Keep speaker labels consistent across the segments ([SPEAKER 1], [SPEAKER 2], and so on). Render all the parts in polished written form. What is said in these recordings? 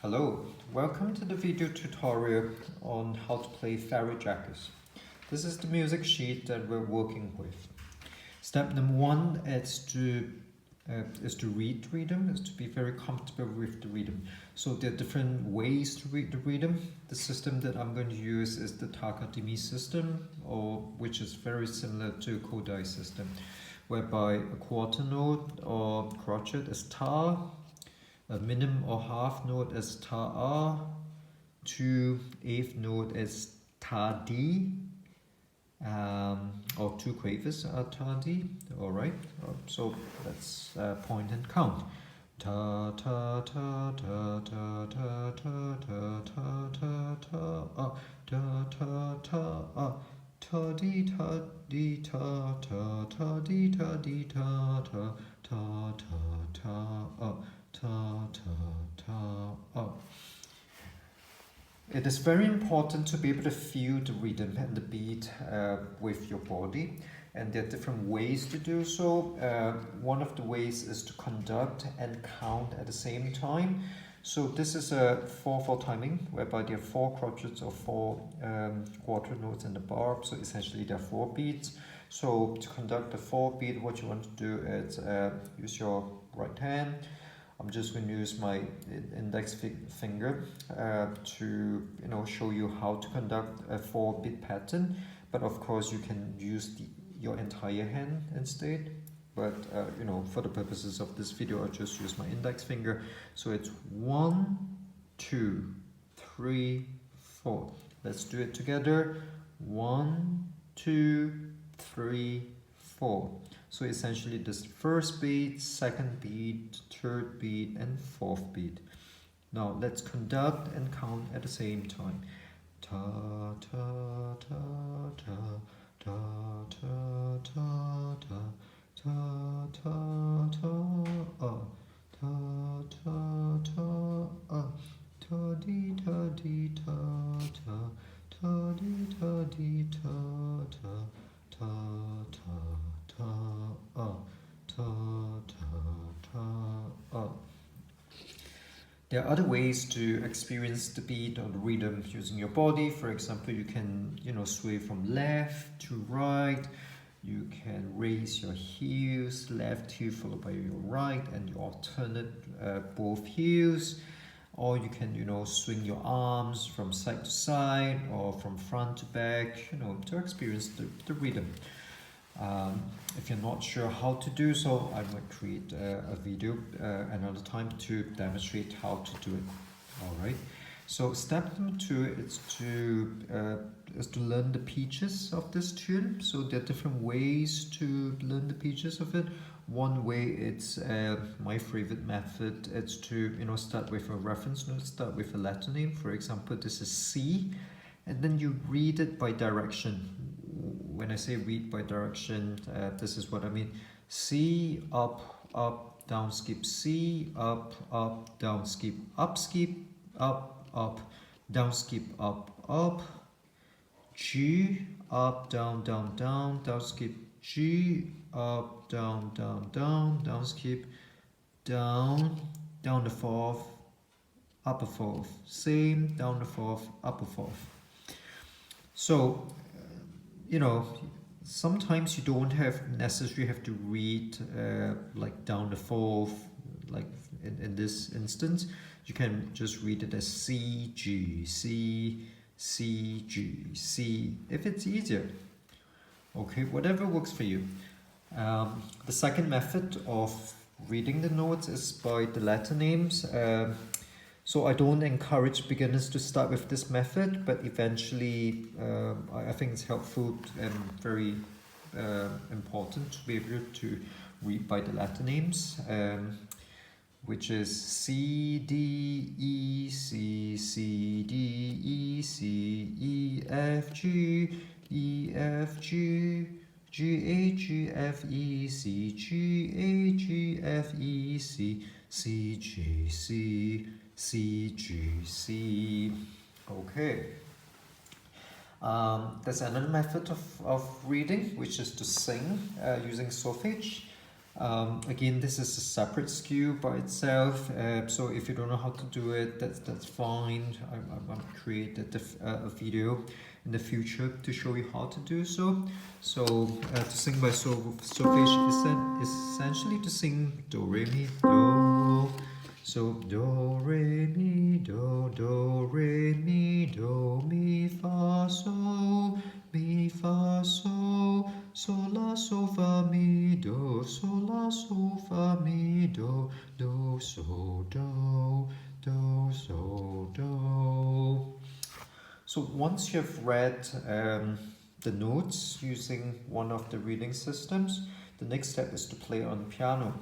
[SPEAKER 1] Hello, welcome to the video tutorial on how to play Frere Jacque. This is the music sheet that we're working with. Step number one is to read the rhythm, is to be very comfortable with the rhythm. So there are different ways to read the rhythm. The system that I'm going to use is the Takadimi system, which is very similar to Kodai system, whereby a quarter note or crotchet is ta, a minim or half note is ta-a, 2/8 note is ta-di, or 2 quavers are ta-di. Alright, so let's point and count. Ta ta ta ta ta ta ta ta ta ta ta ta ta ta ta di ta di ta ta ta di ta di ta ta ta ta ta ta. It is very important to be able to feel the rhythm and the beat with your body, and there are different ways to do so. One of the ways is to conduct and count at the same time. So this is a 4/4 timing, whereby there are 4 crotchets or 4 quarter notes in the bar. So essentially there are 4 beats. So to conduct the 4 beat, what you want to do is use your right hand. I'm just going to use my index finger to show you how to conduct a 4-beat pattern. But of course you can use your entire hand instead. But for the purposes of this video, I'll just use my index finger. So it's 1, 2, 3, 4. Let's do it together. 1, 2, 3, 4. So essentially this first beat, second beat, third beat, and fourth beat. Now let's conduct and count at the same time. Ta ta ta ta ta ta ta ta ta ta ta ta ta ta ta di ta di ta ta ta di ta di ta ta ta ta ta. There are other ways to experience the beat or the rhythm using your body. For example, you can sway from left to right. You can raise your heels, left heel followed by your right, and you alternate both heels. Or you can swing your arms from side to side or from front to back, to experience the rhythm. If you're not sure how to do so, I might create a video another time to demonstrate how to do it. Alright, so step number 2 is to learn the pitches of this tune. So there are different ways to learn the pitches of it. One way, it's my favorite method. It's to start with a reference note, start with a letter name. For example, this is C, and then you read it by direction. When I say read by direction, this is what I mean. C, up, up, down, skip. C, up, up, down, skip. Up, skip, up, up, down, skip, up, up. G, up, down, down, down, down, skip. G, up, down, down, down, down, skip. Down, down the 4th, up a 4th. Same, down the 4th, up a 4th. So, sometimes you don't necessarily have to read like down the 4th, like in this instance. You can just read it as C, G, C, C, G, C, if it's easier. Okay, whatever works for you. The second method of reading the notes is by the letter names. So I don't encourage beginners to start with this method, but eventually I think it's helpful and very important to be able to read by the letter names, which is C, D, E, C, C, D, E, C, E, F, G, E, F, G, G, A, G, F, E, C, G, A, G, F, E, C, C, G, C, C, G, C. Okay. There's another method of reading, which is to sing using solfege. Again, this is a separate skew by itself, so if you don't know how to do it, that's fine. I'm create a video in the future to show you how to do so. So to sing by solfege is essentially to sing do, re, mi, do. So do, re, mi, do, do, re, mi, do, mi, fa, sol, mi, fa, sol, sol, la, sol, fa, mi, do, sol, la, sol, fa, mi, do, do, so, do, do, so, do. So once you've read the notes using one of the reading systems, the next step is to play on piano.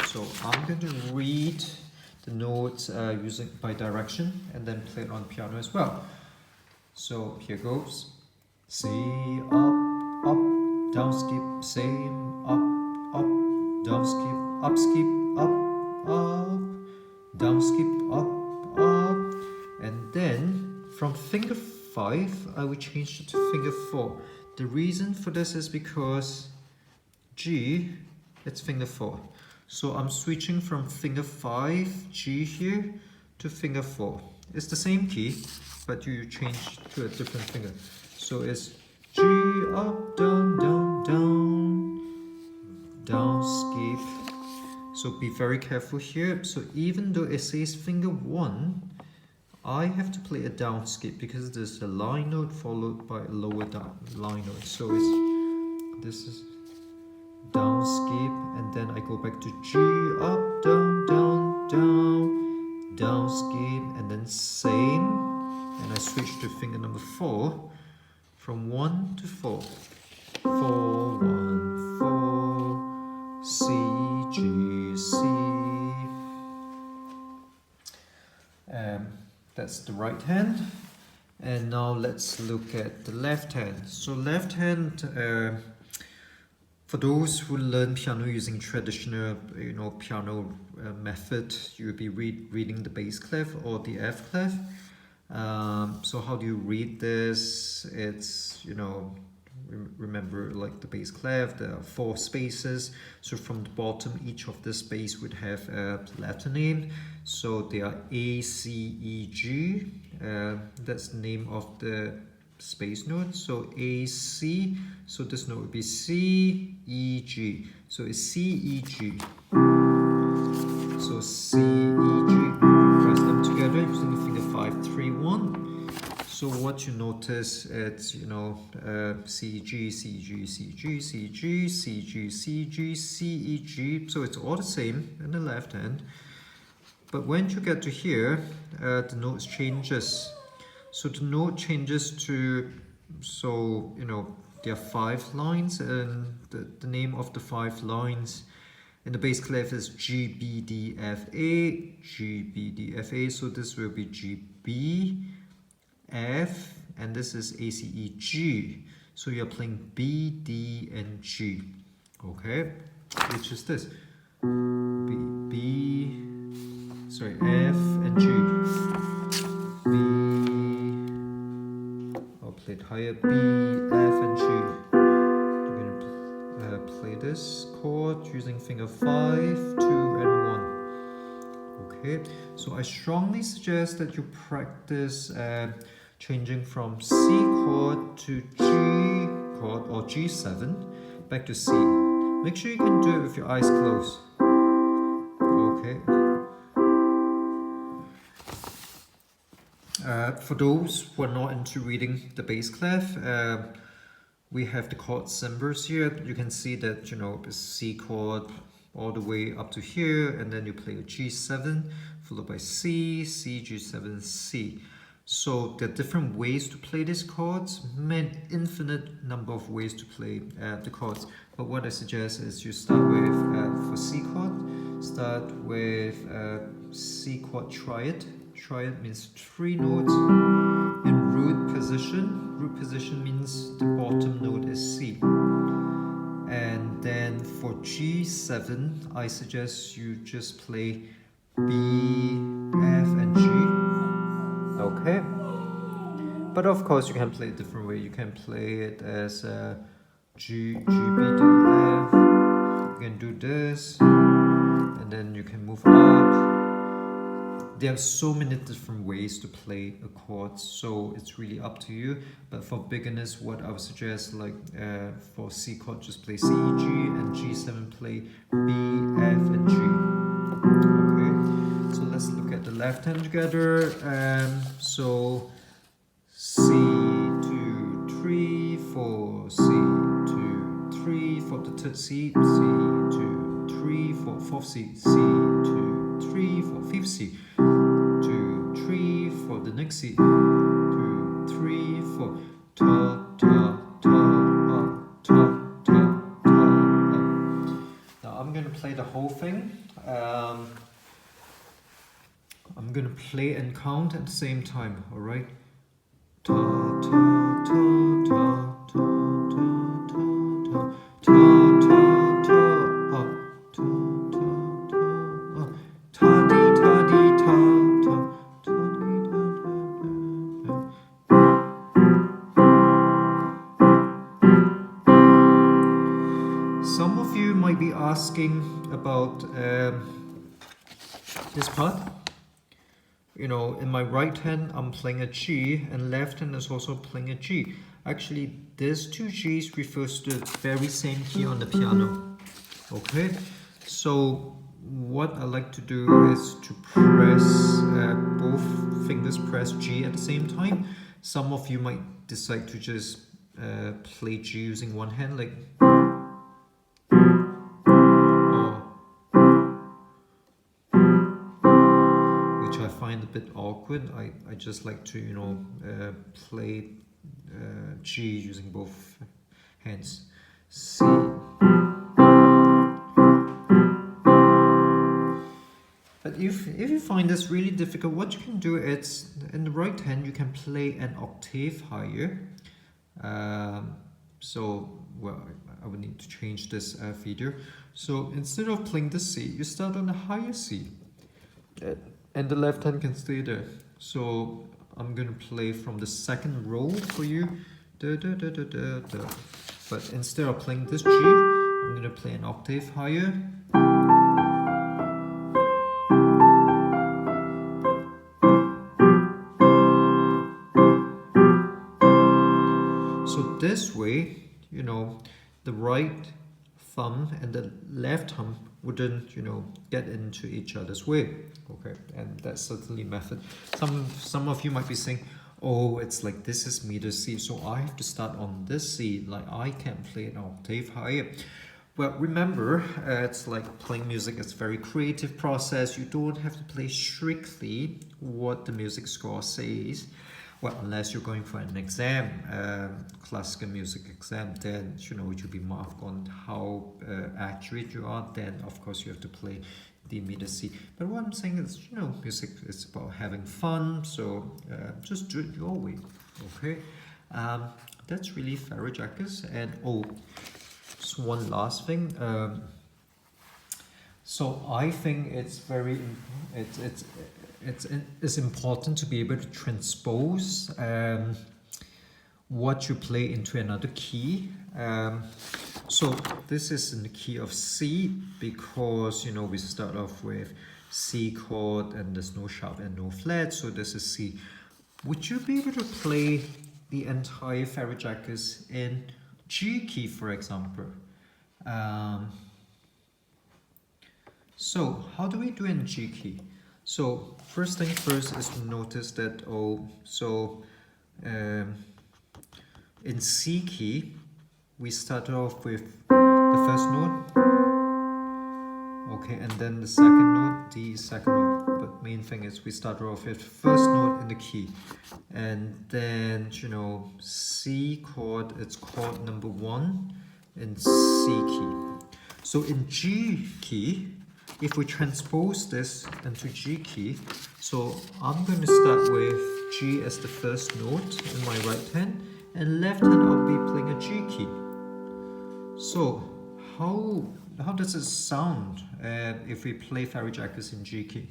[SPEAKER 1] So I'm going to read the notes using by direction and then play it on piano as well. So here goes. C, up, down skip, same, up, down skip, up, down skip, up, and then from finger 5 I will change it to finger 4. The reason for this is because G, it's finger 4. So I'm switching from finger 5, G here, to finger 4. It's the same key, but you change to a different finger. So it's G, up, down, down, down, down, skip. So be very careful here. So even though it says finger 1, I have to play a down skip because there's a line note followed by a lower down line note. So this is down skip, and then I go back to G, up, down, down, down, down skip, and then same, and I switch to finger number 4 from 1 to 4. 4, 1, 4, C, G, C. That's the right hand. And now let's look at the left hand. So left hand, for those who learn piano using traditional, piano method, you'll be reading the bass clef or the F clef. So how do you read this? It's, remember like the bass clef, there are 4 spaces. So from the bottom, each of the space would have a letter name. So they are A, C, E, G. That's the name of the space note. So A, C. So this note would be C, E, G. So it's C, E, G. So C, E, G. Press them together using the finger 5, 3, 1. So what you notice, it's C, G, C, G, C, G, C, G, C, G, C, G, C, E, G. So it's all the same in the left hand. But when you get to here, the notes changes. So the note changes to, there are 5 lines, and the name of the 5 lines in the bass clef is G, B, D, F, A, G, B, D, F, A. So this will be G, B, F, and this is A, C, E, G. So you're playing B, D, and G. Okay, which is this? F and G. B, I'll play it higher. B, F, and G. You're gonna play this chord using finger 5, 2, and 1. Okay, so I strongly suggest that you practice changing from C chord to G chord or G7 back to C. Make sure you can do it with your eyes closed. Okay. For those who are not into reading the bass clef, we have the chord symbols here. You can see that, it's C chord all the way up to here, and then you play a G7 followed by C, C, G7, C. So there are different ways to play these chords, infinite number of ways to play the chords. But what I suggest is you start with, for C chord, start with C chord triad. Triad means 3 notes in root position. Root position means the bottom note is C. And then for G7, I suggest you just play B, F, and G. Okay. But of course, you can play it a different way. You can play it as G, B, D, F. You can do this, and then you can move up. There are so many different ways to play a chord, so it's really up to you. But for beginners, what I would suggest, like for C chord, just play C, G, and G7 play B, F, and G. Okay, so let's look at the left hand together. So C, 2, 3, 4, C, 2, 3, 4, the third C, C, 2, 3, 4, fourth C, C, 2, 3, 4, fifth C, 2, 3, 4, the next C, 2, 3, 4, ta, ta, ta, ta, ta, ta. Now I'm going to play the whole thing. I'm going to play and count at the same time, alright? Ta, ta, ta, ta, ta, ta, ta, ta, ta, ta, ta, some of you might be asking about this part. You know, in my right hand I'm playing a G, and left hand is also playing a G. Actually, these two G's refers to the very same key on the piano. Okay, so what I like to do is to press both fingers press G at the same time. Some of you might decide to just play G using one hand, like, which I find a bit awkward. I just like to, you know, play G using both hands. C. But if you find this really difficult, what you can do is, in the right hand, you can play an octave higher. Well, I would need to change this video. So instead of playing the C, you start on a higher C. And the left hand can stay there. So I'm going to play from the second row for you. Da, da, da, da, da, da. But instead of playing this G, I'm going to play an octave higher. So this way, you know, the right thumb and the left thumb wouldn't, you know, get into each other's way. Okay, and that's certainly a method. Some of you might be saying, oh, it's like this is meter C, so I have to start on this C, like I can't play an octave higher. Well, remember, it's like playing music, it's a very creative process. You don't have to play strictly what the music score says. Well, unless you're going for an exam, classical music exam, then, you know, you'll be marked on how accurate you are. Then, of course, you have to play the meter C. But what I'm saying is, you know, music is about having fun, so just do it your way, okay? That's really Frere Jacque's. And just one last thing. So I think it's very it's important to be able to transpose what you play into another key. So this is in the key of C, because, you know, we start off with C chord and there's no sharp and no flat, so this is C. Would you be able to play the entire Frere Jacque's in G key, for example? So how do we do in G key? So first thing first is to notice that, in C key, we start off with the first note, okay, and then the second note, the second note. But main thing is we start off with first note in the key, and then, you know, C chord, it's chord number 1 in C key. So in G key, if we transpose this into G key, so I'm going to start with G as the first note in my right hand, and left hand I'll be playing a G key. So how does it sound if we play Frere Jacque's in G key?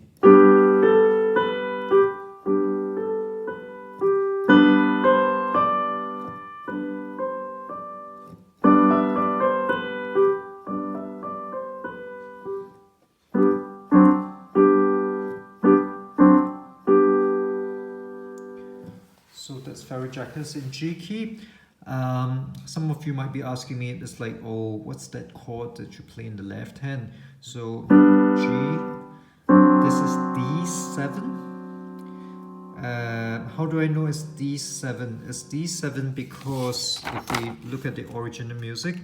[SPEAKER 1] So that's Frere Jacque in G key. Some of you might be asking me, it's like, oh, what's that chord that you play in the left hand? So G, this is D7. How do I know it's D7? It's D7 because if we look at the original music,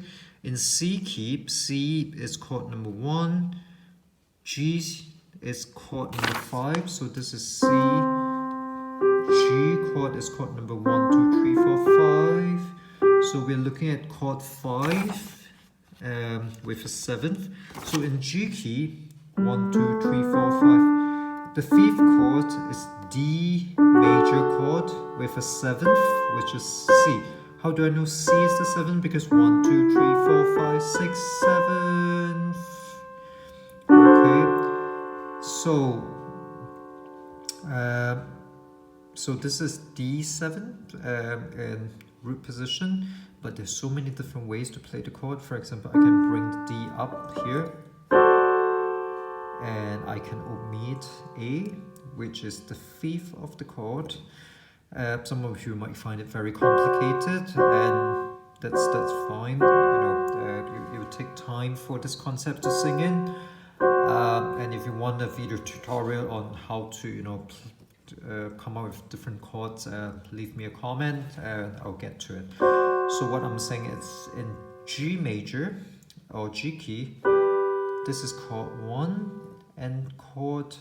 [SPEAKER 1] in C key, C is chord number 1, G is chord number 5, so this is C, G chord is chord number 1, 2, 3, 4, 5. So we're looking at chord 5 with a 7th. So in G key, 1, 2, 3, 4, 5. The 5th chord is D major chord with a 7th, which is C. How do I know C is the 7th? Because 1, 2, 3, 4, 5, 6, 7. Okay, so this is D7 in root position, but there's so many different ways to play the chord. For example, I can bring the D up here, and I can omit A, which is the 5th of the chord. Some of you might find it very complicated, and that's fine. You take time for this concept to sing in. And if you want a video tutorial on how to, come up with different chords, leave me a comment and I'll get to it. So what I'm saying is in G major or G key, this is chord 1, and chord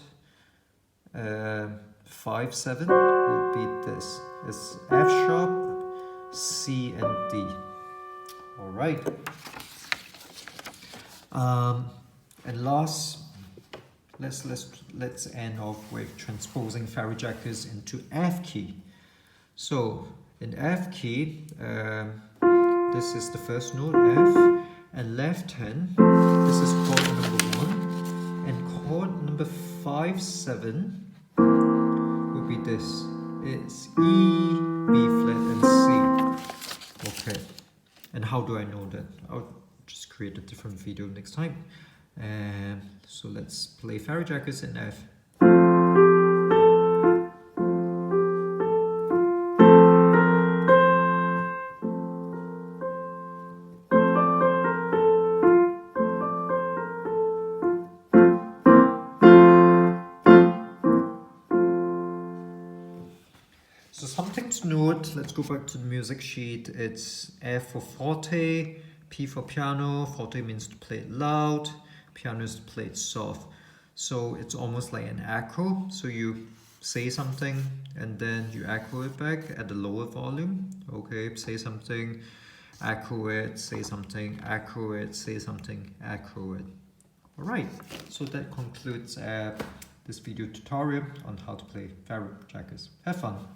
[SPEAKER 1] 5, 7 would be this. It's F sharp, C and D. All right. And last, let's end off with transposing Frere Jacque into F key. So in F key, this is the first note, F, and left hand, this is chord number 1, and chord number 5, 7 would be this. It's E, B flat, and C. Okay. And how do I know that? I'll just create a different video next time. So let's play Frere Jacque in F. So something to note, let's go back to the music sheet. It's F for forte, P for piano. Forte means to play it loud, piano is to play it soft. So it's almost like an echo. So you say something and then you echo it back at a lower volume. Okay, say something, echo it, say something, echo it, say something, echo it. Alright, so that concludes this video tutorial on how to play Frere Jacque. Have fun!